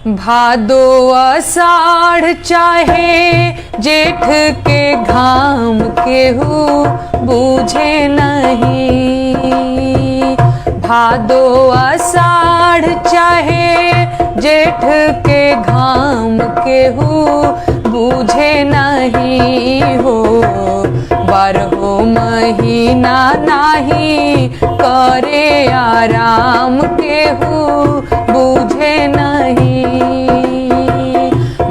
भादो आषाढ़ चाहे जेठ के घाम केहू बूझे नहीं। भादो आषाढ़ चाहे जेठ के घाम केहू बूझे नहीं हो। बारहो महीना नाही करे आराम केहू बूझे नहीं।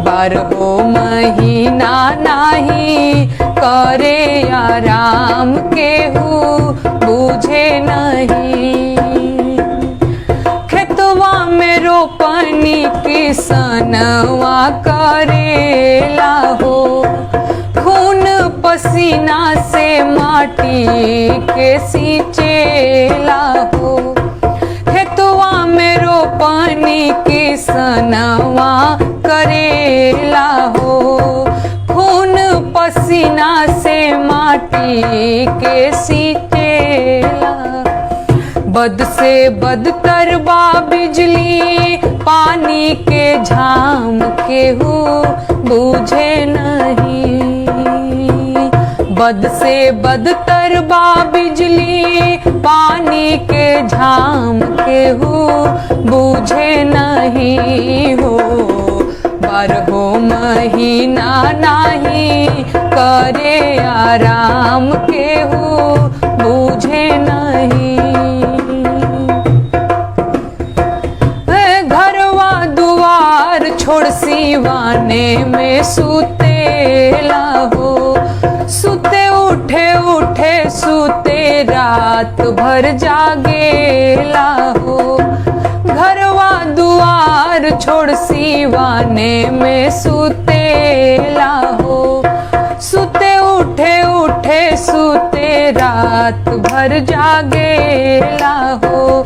बारहो महीना नाही करे आराम केहू बूझे नहीं। खेतवा में रोपनी किसनवा करेला हो। खून पसीना से माटी के सींचेला हो। खेतवा में रोपनी किसनवा करेला हो। खून पसीना से माटी के सींचेला। बद से बदतर बा बिजली पानी के झाम केहू बूझे नहीं। बद से बदतर बा बिजली पानी के झाम केहू बूझे नहीं हो। बारहो महीना नाही करे आराम केहू बूझे नहीं। घरवा दुआर छोड़ सिवाने में सुतेला हो। सुते उठे उठे सुते रात भर जागेला हो। घरवा दुआर छोड़ सिवाने में सुतेला हो। सुते उठे उठे सुते रात भर जागेला हो।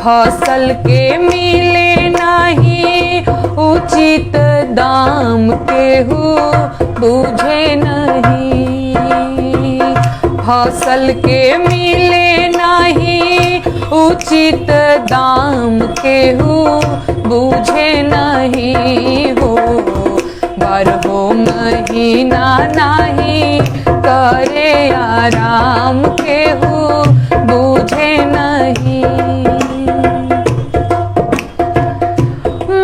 फसल के मिले नहीं उचित दाम केहू बूझे नहीं। फसल के मिले नहीं उचित दाम केहू बूझे नहीं हो। बारहो महीना नाही करे आराम केहू बूझे नहीं।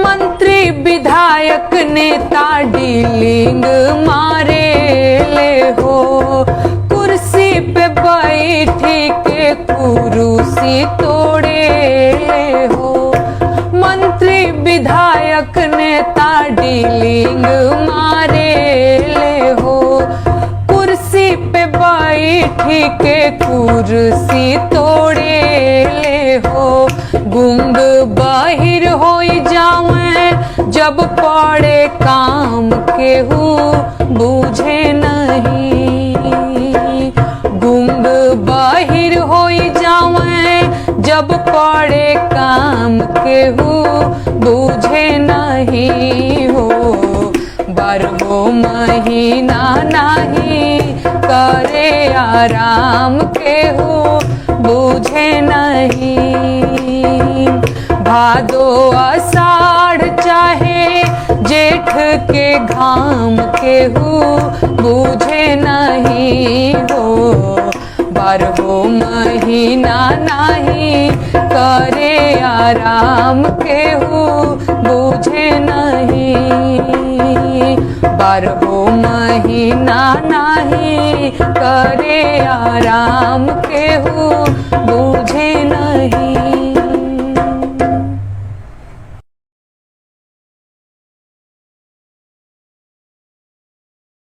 मंत्री विधायक नेता डीलिंग मारे ले हो। कुर्सी पे बैठी के कुर्सी तोड़े ले हो। मंत्री विधायक नेता डीलिंग मारे ले हो। कुर्सी पे बैठी के कुर्सी तोड़े ले हो। गुंग बाहिर होई जावे जब पड़े काम केहू बूझे नहीं। गुंग बाहिर होई जावे जब पड़े काम केहू बूझे नहीं हो। बारहो महीना नाही करे आराम केहू बूझे नहीं। भादो आषाढ़ चाहे जेठ के घाम केहू बूझे नहीं हो। बारहो महीना नाही करे आराम केहू बूझे नहीं। बारहो महीना नाही करे आराम केहू